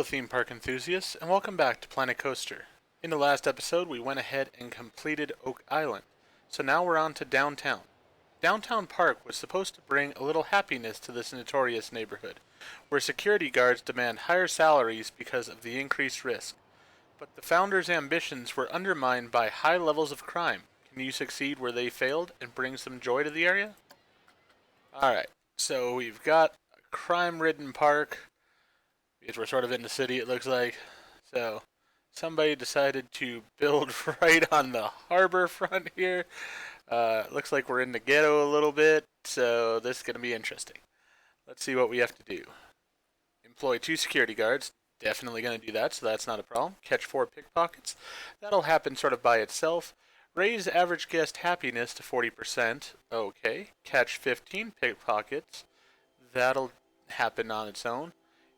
Hello theme park enthusiasts, and welcome back to Planet Coaster. In the last episode, we went ahead and completed Oak Island, so now we're on to downtown. Downtown Park was supposed to bring a little happiness to this notorious neighborhood, where security guards demand higher salaries because of the increased risk. But the founders' ambitions were undermined by high levels of crime. Can you succeed where they failed and bring some joy to the area? Alright, so we've got a crime-ridden park, because we're sort of in the city, it looks like. So, somebody decided to build right on the harbor front here. Looks like we're in the ghetto a little bit, so this is going to be interesting. Let's see what we have to do. Employ 2 security guards. Definitely going to do that, so that's not a problem. Catch 4 pickpockets. That'll happen sort of by itself. Raise average guest happiness to 40%. Okay. Catch 15 pickpockets. That'll happen on its own.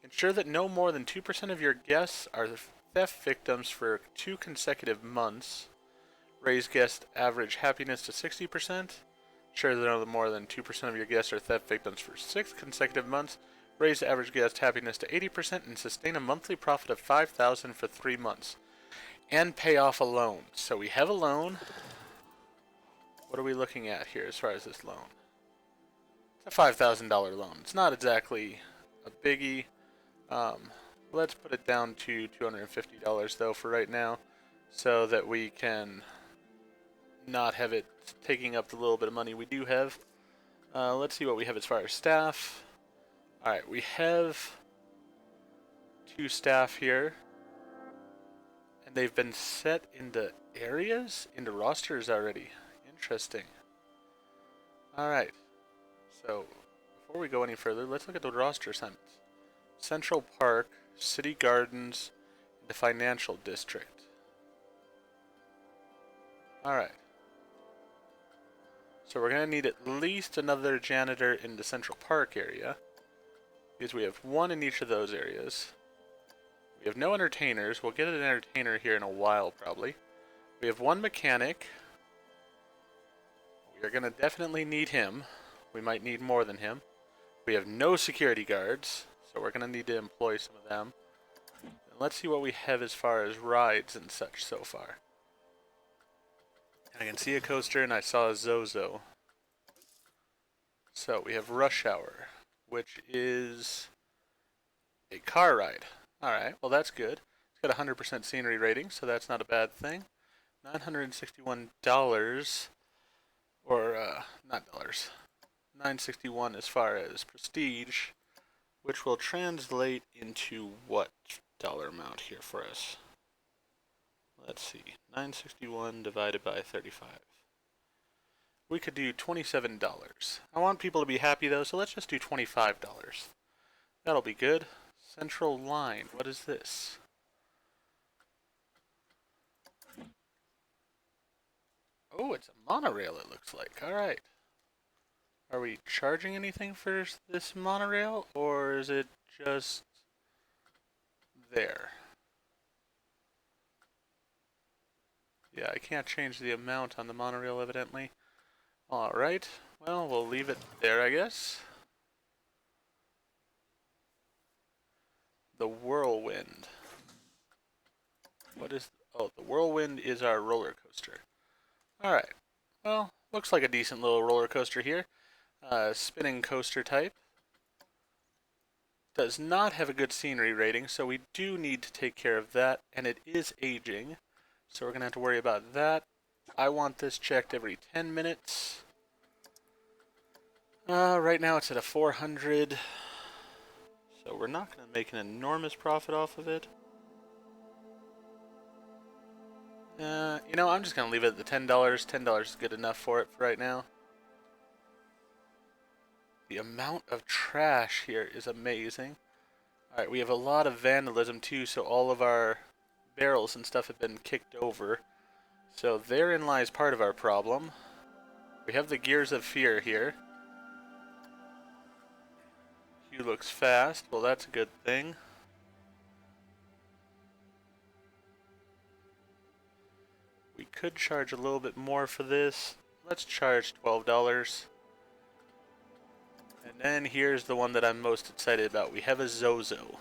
Ensure that no more than 2% of your guests are theft victims for 2 consecutive months. Raise guest average happiness to 60%. Ensure that no more than 2% of your guests are theft victims for 6 consecutive months. Raise average guest happiness to 80% and sustain a monthly profit of $5,000 for 3 months. And pay off a loan. So we have a loan. What are we looking at here as far as this loan? It's a $5,000 loan. It's not exactly a biggie. Let's put it down to $250 though for right now, so that we can not have it taking up the little bit of money we do have. Let's see what we have as far as staff. Alright, we have 2 staff here, and they've been set into areas, into rosters already. Interesting. Alright, so before we go any further, let's look at the roster assignments. Central Park, City Gardens, the Financial District. Alright. So we're going to need at least another janitor in the Central Park area, because we have 1 in each of those areas. We have no entertainers. We'll get an entertainer here in a while, probably. We have 1 mechanic. We are going to definitely need him. We might need more than him. We have no security guards, so we're going to need to employ some of them. And let's see what we have as far as rides and such so far. I can see a coaster and I saw a Zozo. So we have Rush Hour, which is a car ride. Alright, well that's good. It's got a 100% scenery rating, so that's not a bad thing. $961, or not dollars. $961 as far as prestige, which will translate into what dollar amount here for us? Let's see. 961 divided by 35. We could do $27. I want people to be happy though, so let's just do $25. That'll be good. Central Line. What is this? Oh, it's a monorail it looks like. Alright. Are we charging anything for this monorail, or is it just there? Yeah, I can't change the amount on the monorail, evidently. Alright, well, we'll leave it there, I guess. The Whirlwind. What is... Oh, the Whirlwind is our roller coaster. Alright, well, looks like a decent little roller coaster here. Spinning coaster type. Does not have a good scenery rating, so we do need to take care of that, and it is aging, so we're going to have to worry about that. I want this checked every 10 minutes. Right now it's at a 400, so we're not going to make an enormous profit off of it. You know, I'm just going to leave it at the $10. $10 is good enough for it for right now. The amount of trash here is amazing. Alright, we have a lot of vandalism too, so all of our barrels and stuff have been kicked over. So therein lies part of our problem. We have the Gears of Fear here. Hugh looks fast. Well, that's a good thing. We could charge a little bit more for this. Let's charge $12. And then here's the one that I'm most excited about. We have a Zozo.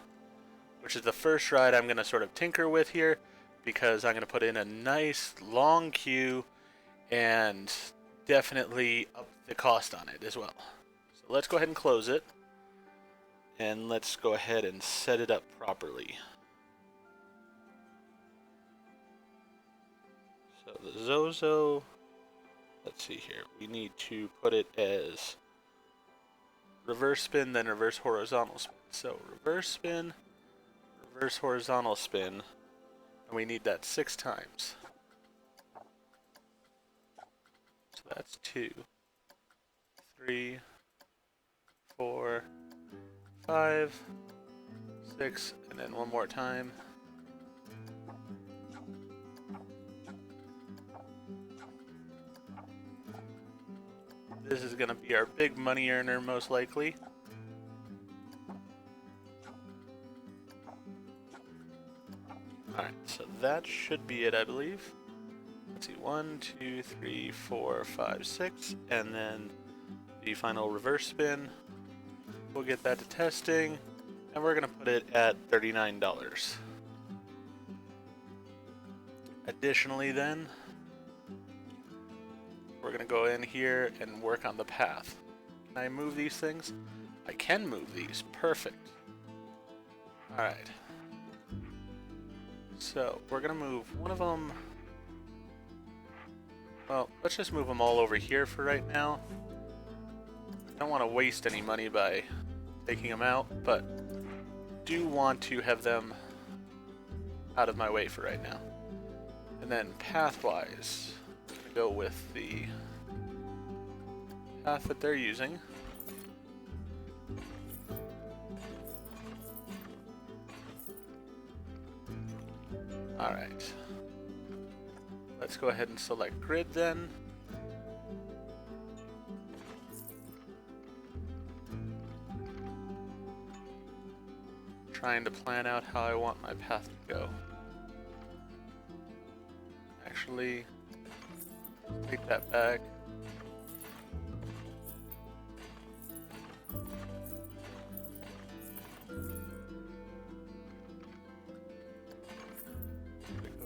which is the first ride I'm going to sort of tinker with here, because I'm going to put in a nice long queue and definitely up the cost on it as well. So let's go ahead and close it, and let's go ahead and set it up properly. So the Zozo, let's see here, we need to put it as reverse spin, then reverse horizontal spin. So reverse spin, reverse horizontal spin, and we need that 6 times. So that's 2, 3, 4, 5, 6, and then one more time. This is going to be our big money earner, most likely. Alright, so that should be it, I believe. Let's see, 1, 2, 3, 4, 5, 6, and then the final reverse spin. We'll get that to testing, and we're going to put it at $39. Additionally then, we're going to go in here and work on the path. Can I move these things? I can move these. Perfect. Alright. So, we're going to move one of them. Well, let's just move them all over here for right now. I don't want to waste any money by taking them out, but do want to have them out of my way for right now. And then path-wise, I'm going to go with the path that they're using. Alright. Let's go ahead and select grid then. Trying to plan out how I want my path to go. Actually, take that back.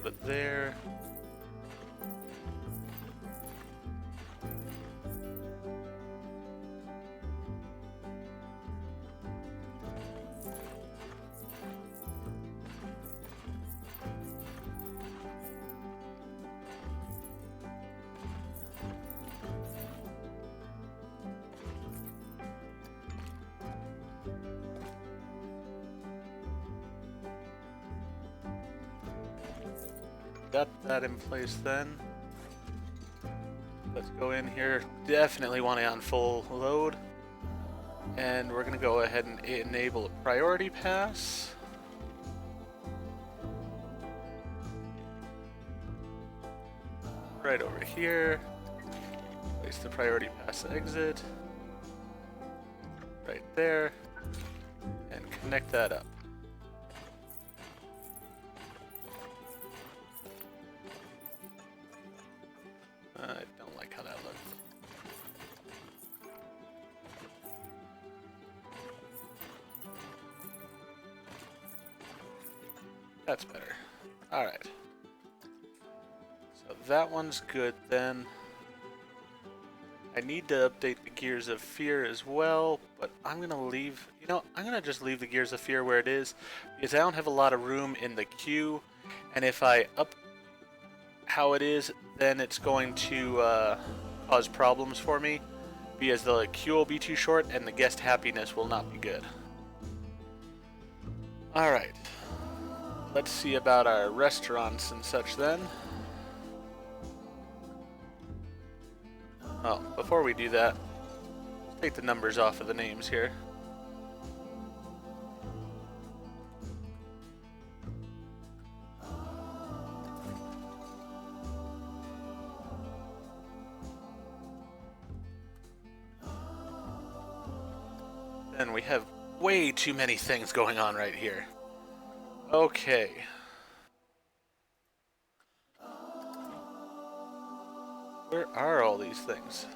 Go to there. Got that in place then. Let's go in here. Definitely want it on full load. And we're going to go ahead and enable a priority pass. Right over here. Place the priority pass exit. Right there. And connect that up. I don't like how that looks. That's better. Alright. So that one's good then. I need to update the Gears of Fear as well, but I'm going to leave... You know, I'm going to just leave the Gears of Fear where it is, because I don't have a lot of room in the queue, and if I up how it is, then it's going to cause problems for me, because the queue will be too short and the guest happiness will not be good. Alright, let's see about our restaurants and such then. Oh, before we do that, let's take the numbers off of the names here. And we have way too many things going on right here. Okay. Where are all these things?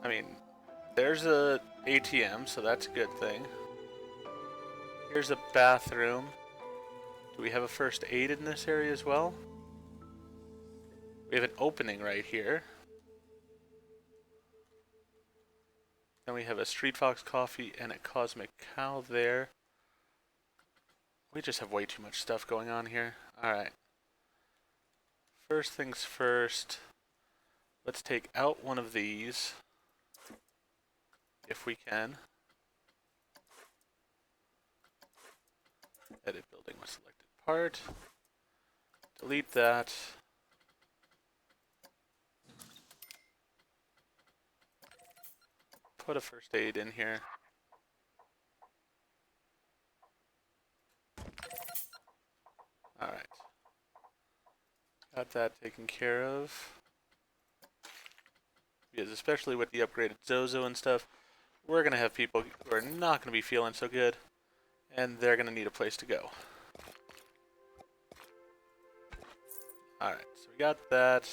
I mean, there's a ATM, so that's a good thing. Here's a bathroom. Do we have a first aid in this area as well? We have an opening right here. Then we have a Street Fox coffee and a Cosmic Cow there. We just have way too much stuff going on here. Alright. First things first. Let's take out one of these. If we can. Edit building with selected part. Delete that. Put a first aid in here. Alright. Got that taken care of. Because especially with the upgraded Zozo and stuff, we're going to have people who are not going to be feeling so good. And they're going to need a place to go. Alright, so we got that.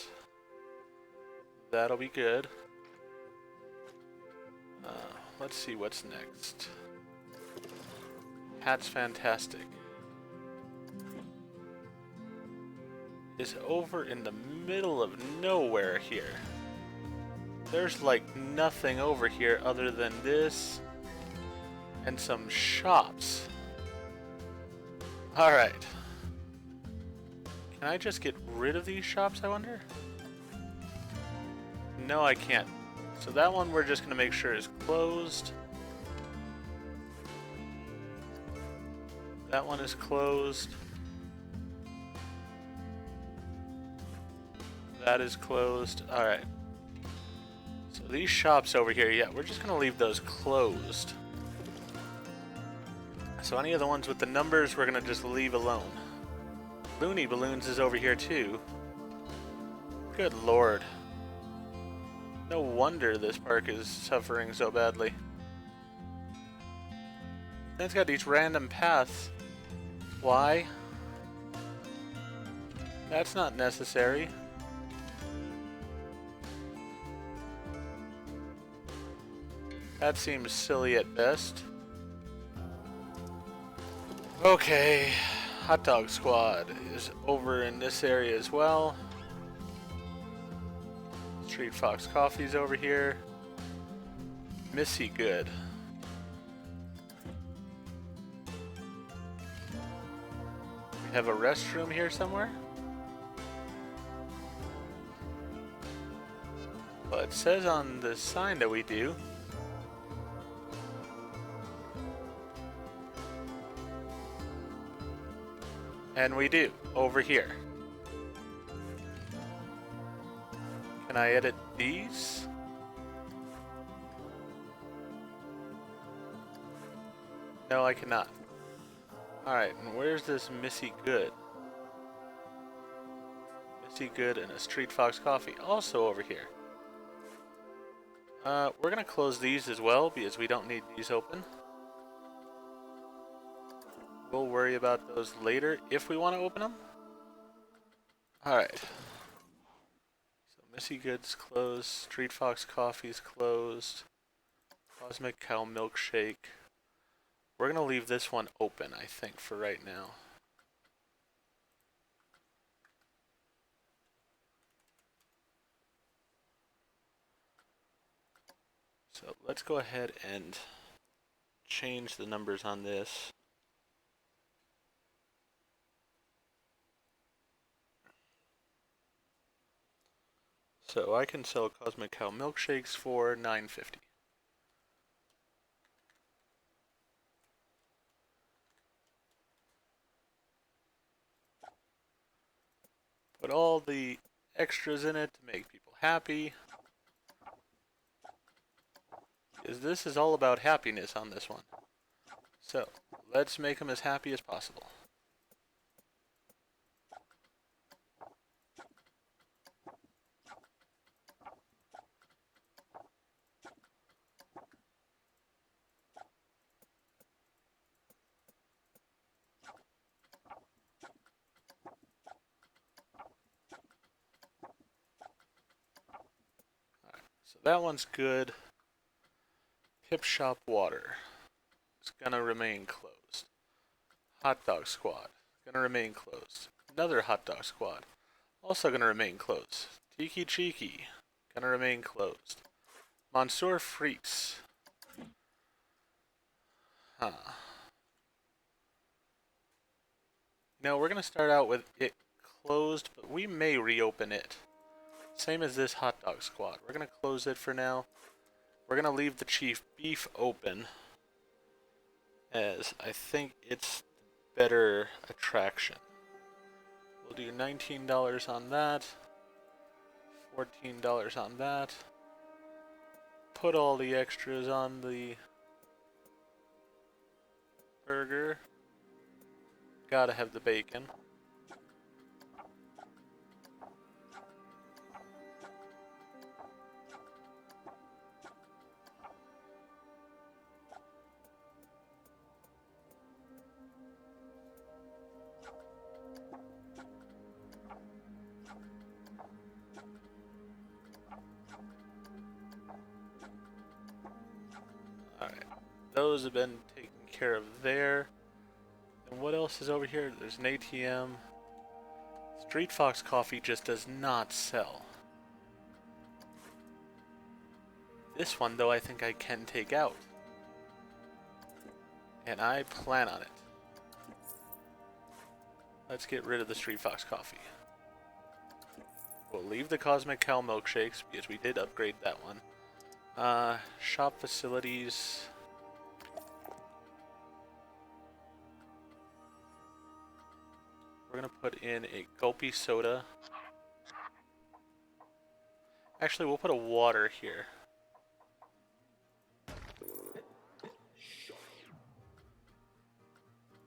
That'll be good. Let's see what's next. Hat's fantastic. Is over in the middle of nowhere here. There's like nothing over here other than this and some shops. Alright. Can I just get rid of these shops, I wonder? No, I can't. So that one we're just going to make sure is closed. That one is closed. That is closed. Alright. So these shops over here, yeah, we're just going to leave those closed. So any of the ones with the numbers, we're going to just leave alone. Looney Balloons is over here too. Good lord. No wonder this park is suffering so badly. And it's got these random paths. Why? That's not necessary. That seems silly at best. Okay, Hot Dog Squad is over in this area as well. Street Fox Coffee's over here. Missy Good. We have a restroom here somewhere. Well, it says on the sign that we do. And we do, over here. Can I edit these? No, I cannot. Alright, and where's this Missy Good? Missy Good and a Street Fox Coffee, also over here. We're gonna close these as well, because we don't need these open. We'll worry about those later if we want to open them. Alright. So Missy Good's closed. Street Fox Coffee's closed. Cosmic Cow Milkshake. We're going to leave this one open, I think, for right now. So let's go ahead and change the numbers on this. So I can sell Cosmic Cow milkshakes for $9.50. Put all the extras in it to make people happy. Because this is all about happiness on this one. So let's make them as happy as possible. So that one's good. Pip Shop Water is gonna remain closed. Hot dog squad. Gonna remain closed. Another hot dog squad. Also gonna remain closed. Tiki Cheeky. Gonna remain closed. Monsieur Freaks. Huh. Now we're gonna start out with it closed, but we may reopen it. Same as this hot dog squad. We're gonna close it for now. We're gonna leave the Chief Beef open, as I think it's better attraction. We'll do $19 on that, $14 on that. Put all the extras on the burger. Gotta have the bacon. Alright, those have been taken care of there. And what else is over here? There's an ATM. Street Fox coffee just does not sell. This one, though, I think I can take out. And I plan on it. Let's get rid of the Street Fox coffee. We'll leave the Cosmic Cow milkshakes because we did upgrade that one. Shop facilities. We're gonna put in a gulpy soda. Actually, we'll put a water here.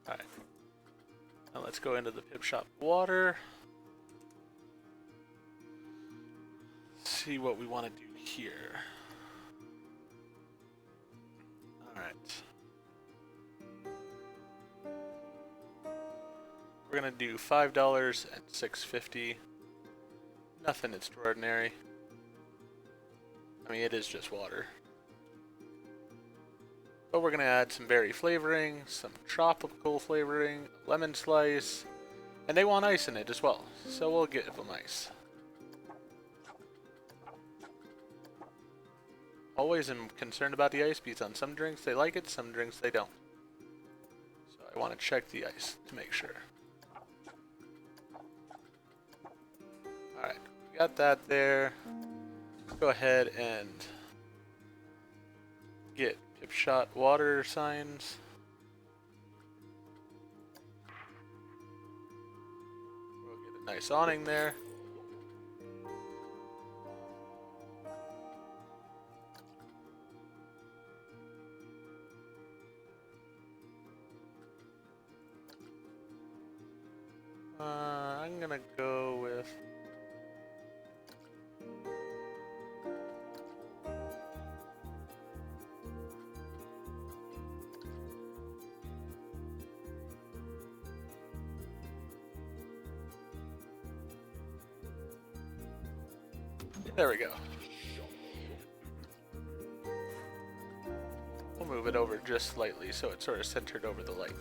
Alright. Now let's go into the Pip Shop water. See what we want to do here. Alright. We're gonna do $5 and $6.50. Nothing extraordinary. I mean, it is just water. But we're gonna add some berry flavoring, some tropical flavoring, lemon slice, and they want ice in it as well, so we'll give them ice. Always am concerned about the ice because on some drinks they like it, some drinks they don't. So I want to check the ice to make sure. Alright, we got that there. Let's go ahead and get Pip Shot water signs. We'll get a nice awning there. I'm gonna go with there we go. We'll move it over just slightly so it's sort of centered over the light.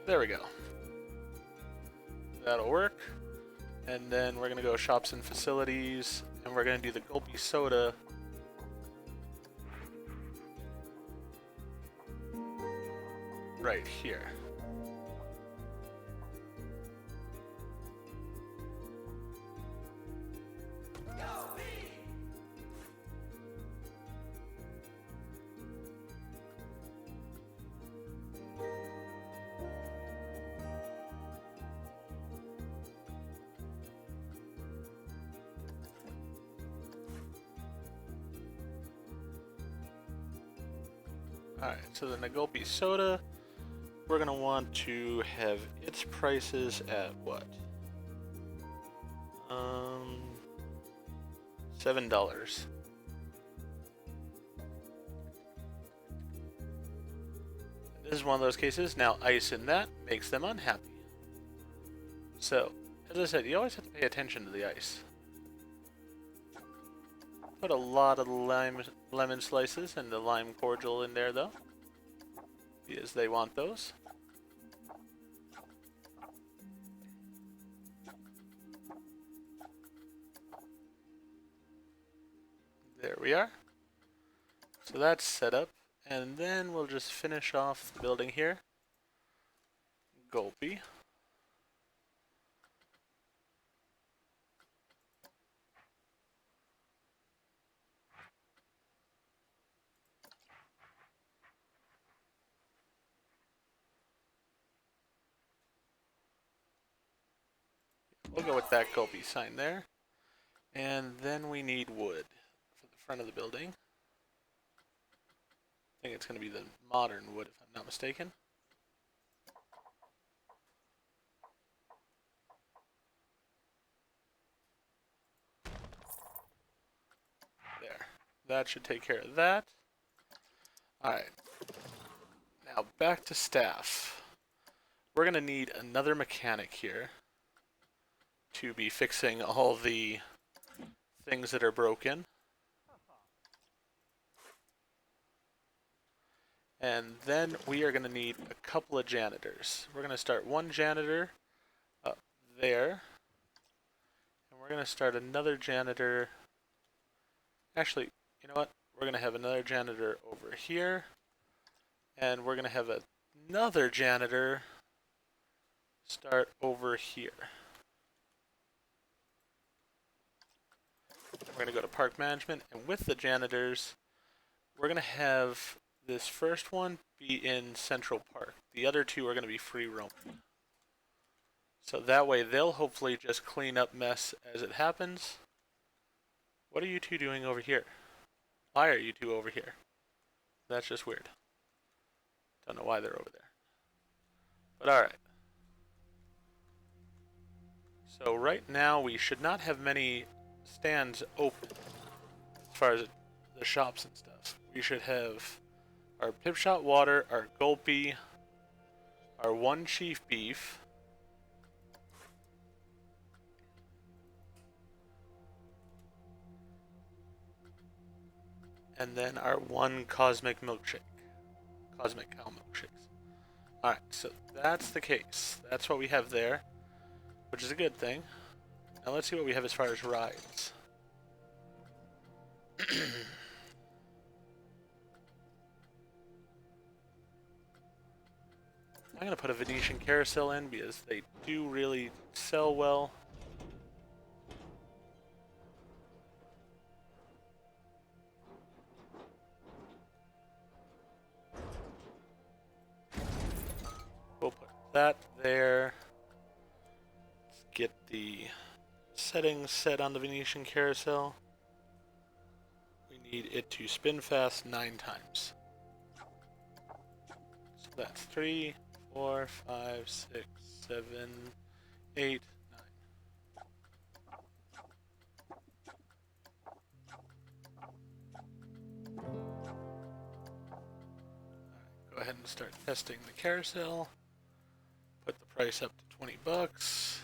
There we go. That'll work. And then we're gonna go shops and facilities, and we're gonna do the gulpy soda. Right here. Alright, so the Nagulpi soda, we're going to want to have its prices at what? $7. This is one of those cases. Now ice in that makes them unhappy. So, as I said, you always have to pay attention to the ice. Put a lot of lemon slices and the lime cordial in there though, because they want those. There we are. So that's set up. And then we'll just finish off the building here. Gulpy. We'll go with that Gulpy sign there. And then we need wood for the front of the building. I think it's going to be the modern wood, if I'm not mistaken. There. That should take care of that. Alright. Now back to staff. We're going to need another mechanic here to be fixing all the things that are broken. And then we are going to need a couple of janitors. We're going to start one janitor up there. And we're going to start another janitor. Actually, you know what? We're going to have another janitor over here. And we're going to have another janitor start over here. We're going to go to park management. And with the janitors, we're going to have this first one be in Central Park. The other two are going to be free roaming. So that way they'll hopefully just clean up mess as it happens. What are you two doing over here? Why are you two over here? That's just weird. Don't know why they're over there. But alright. So right now we should not have many stands open as far as the shops and stuff. We should have our pip shot water, our gulpy, our one chief beef, and then our one cosmic milkshake. Cosmic cow milkshakes. Alright, so that's the case. That's what we have there, which is a good thing. Now let's see what we have as far as rides. I'm going to put a Venetian carousel in because they do really sell well. We'll put that there. Let's get the settings set on the Venetian carousel. We need it to spin fast 9 times. So that's 3, 4, 5, 6, 7, 8, 9. Go ahead and start testing the carousel. Put the price up to 20 bucks.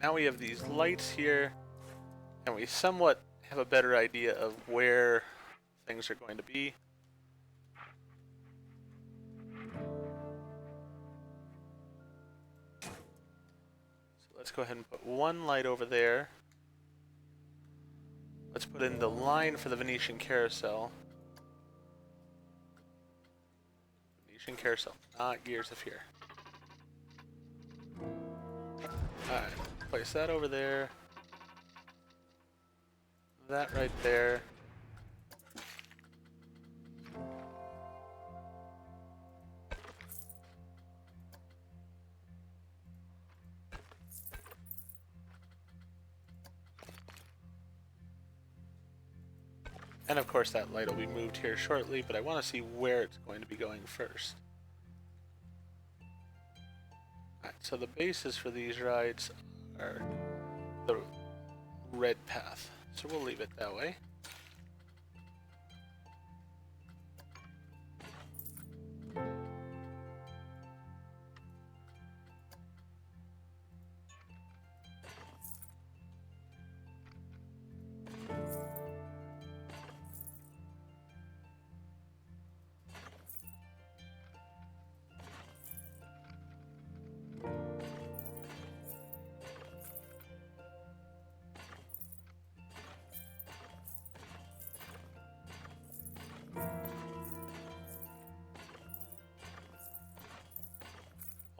Now we have these lights here, and we somewhat have a better idea of where things are going to be. So let's go ahead and put one light over there. Let's put in the line for the Venetian carousel. Venetian carousel, not Gears of Fear. Alright, place that over there. That right there. And of course that light will be moved here shortly, but I want to see where it's going to be going first. Alright, so the bases for these rides are the red path, so we'll leave it that way.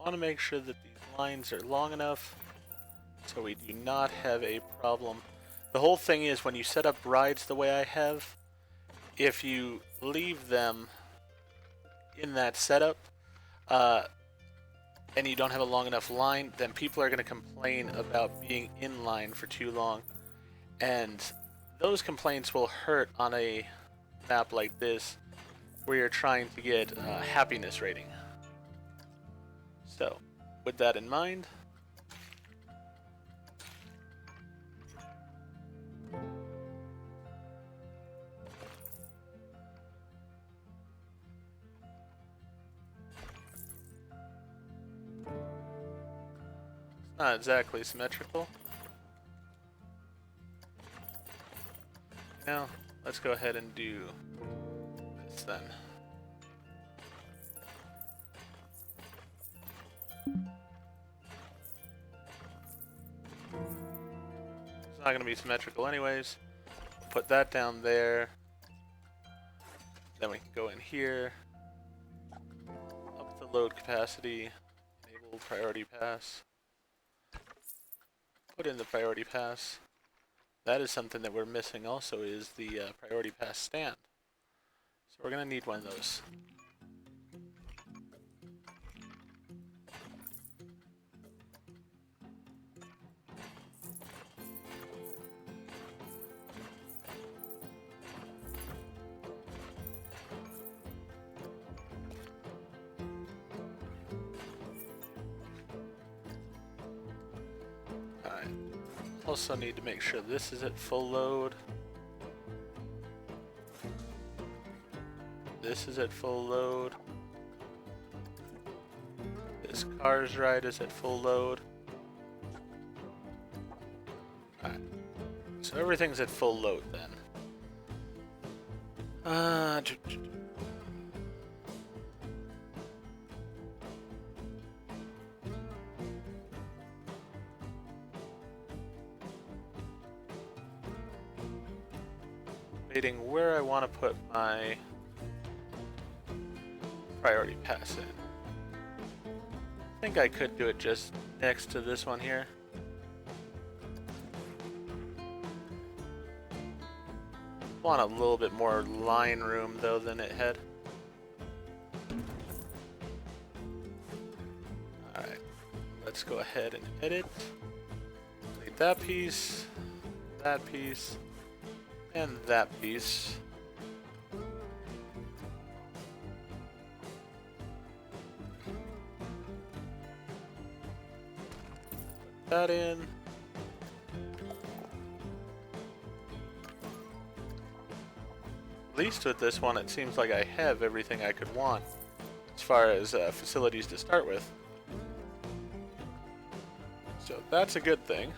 want to make sure that these lines are long enough so we do not have a problem. The whole thing is when you set up rides the way I have, if you leave them in that setup and you don't have a long enough line, then people are going to complain about being in line for too long. And those complaints will hurt on a map like this where you're trying to get a happiness rating. So, with that in mind, it's not exactly symmetrical. Now, let's go ahead and do this then. It's not going to be symmetrical anyways. Put that down there. Then we can go in here. Up the load capacity. Enable priority pass. Put in the priority pass. That is something that we're missing also, is the priority pass stand. So we're going to need one of those. Alright. Also need to make sure this is at full load. This is at full load. This car's ride is at full load. Alright. So everything's at full load then. Debating where I want to put my priority pass in. I think I could do it just next to this one here. Want a little bit more line room though than it had. Alright, let's go ahead and edit. Delete that piece, and that piece. Put that in. At least with this one, it seems like I have everything I could want as far as facilities to start with. So that's a good thing.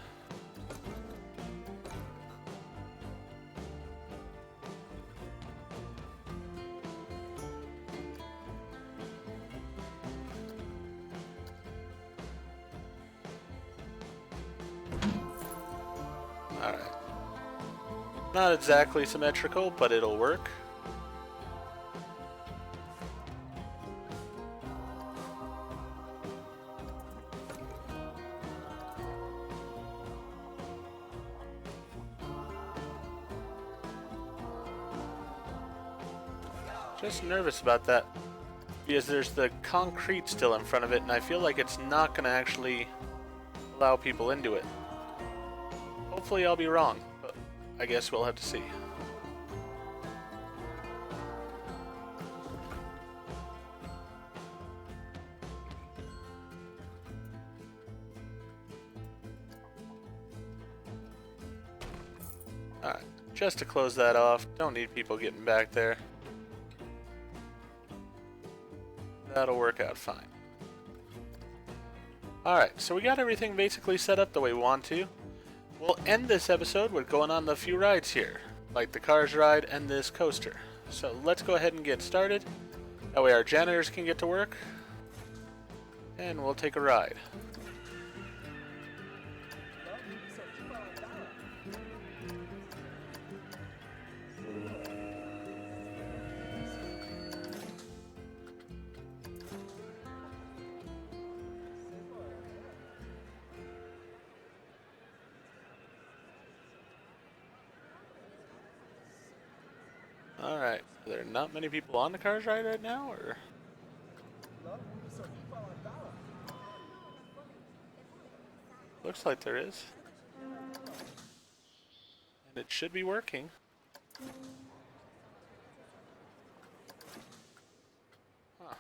Alright. Not exactly symmetrical, but it'll work. Just nervous about that because there's the concrete still in front of it, and I feel like it's not going to actually allow people into it. Hopefully I'll be wrong, but I guess we'll have to see. Alright, just to close that off, don't need people getting back there. That'll work out fine. Alright, so we got everything basically set up the way we want to. We'll end this episode with going on the few rides here, like the cars ride and this coaster. So let's go ahead and get started. That way our janitors can get to work. And we'll take a ride. Alright, are there not many people on the cars right now, or? Looks like there is. And it should be working. Huh.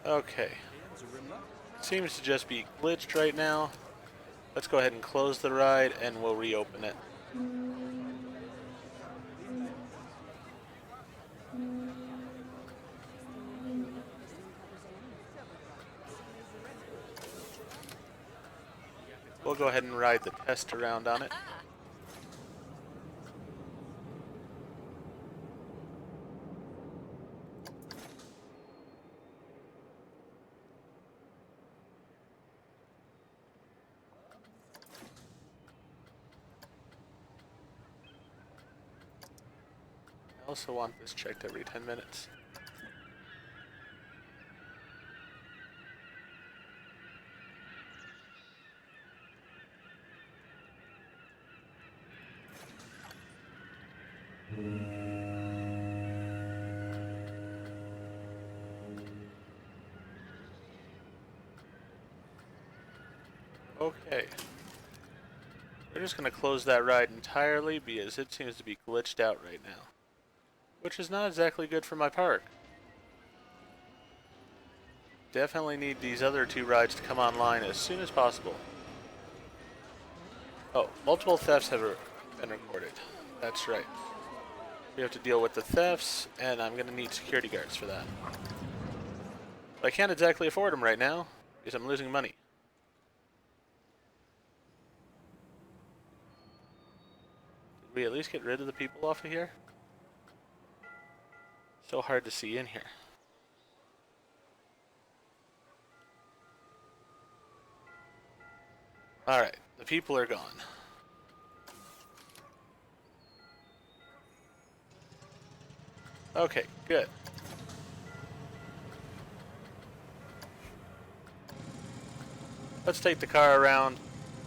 Okay. Seems to just be glitched right now. Let's go ahead and close the ride and we'll reopen it. We'll go ahead and ride the test around on it. I also want this checked every 10 minutes. Okay. We're just going to close that ride entirely because it seems to be glitched out right now. Which is not exactly good for my park. Definitely need these other two rides to come online as soon as possible. Oh, multiple thefts have been recorded. That's right. We have to deal with the thefts, and I'm going to need security guards for that. But I can't exactly afford them right now because I'm losing money. Did we at least get rid of the people off of here? So hard to see in here. Alright, the people are gone. Okay, good. Let's take the car around,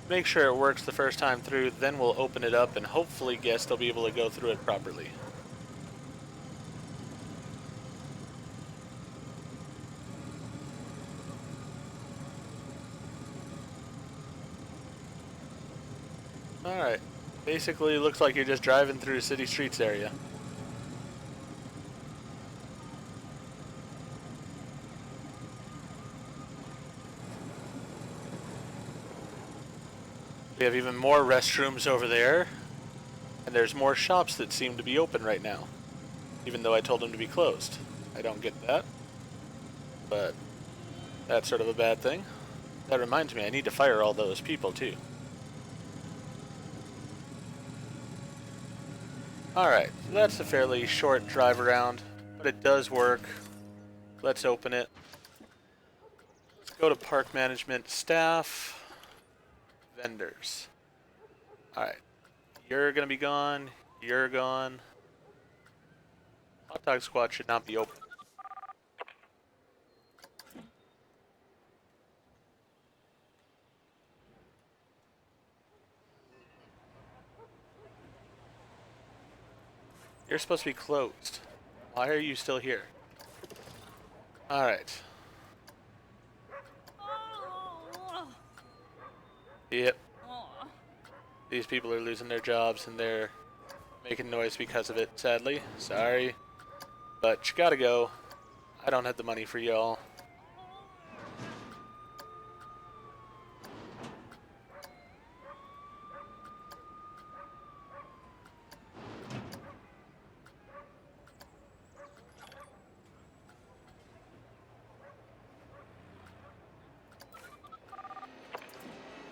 make sure it works the first time through, then we'll open it up and hopefully guests will be able to go through it properly. Alright, basically looks like you're just driving through city streets area. We have even more restrooms over there, and there's more shops that seem to be open right now, even though I told them to be closed. I don't get that, but that's sort of a bad thing. That reminds me, I need to fire all those people too. Alright, so that's a fairly short drive around, but it does work. Let's open it. Let's go to park management, staff, vendors. Alright, you're gonna be gone, you're gone. Hot dog squad should not be open. You're supposed to be closed. Why are you still here? Alright. Yep. These people are losing their jobs and they're making noise because of it, sadly. Sorry. But you gotta go. I don't have the money for y'all.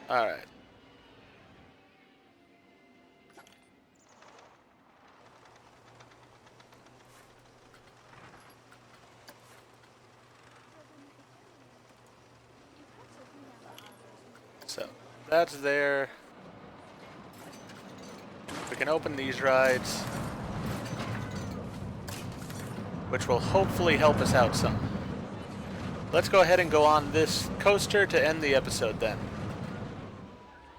Alright. So that's there. We can open these rides, which will hopefully help us out some. Let's go ahead and go on this coaster to end the episode then.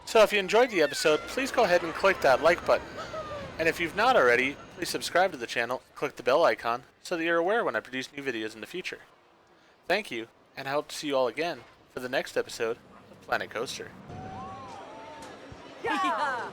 So if you enjoyed the episode, please go ahead and click that like button. And if you've not already, please subscribe to the channel and click the bell icon so that you're aware when I produce new videos in the future. Thank you, and I hope to see you all again for the next episode of Planet Coaster. Yeah!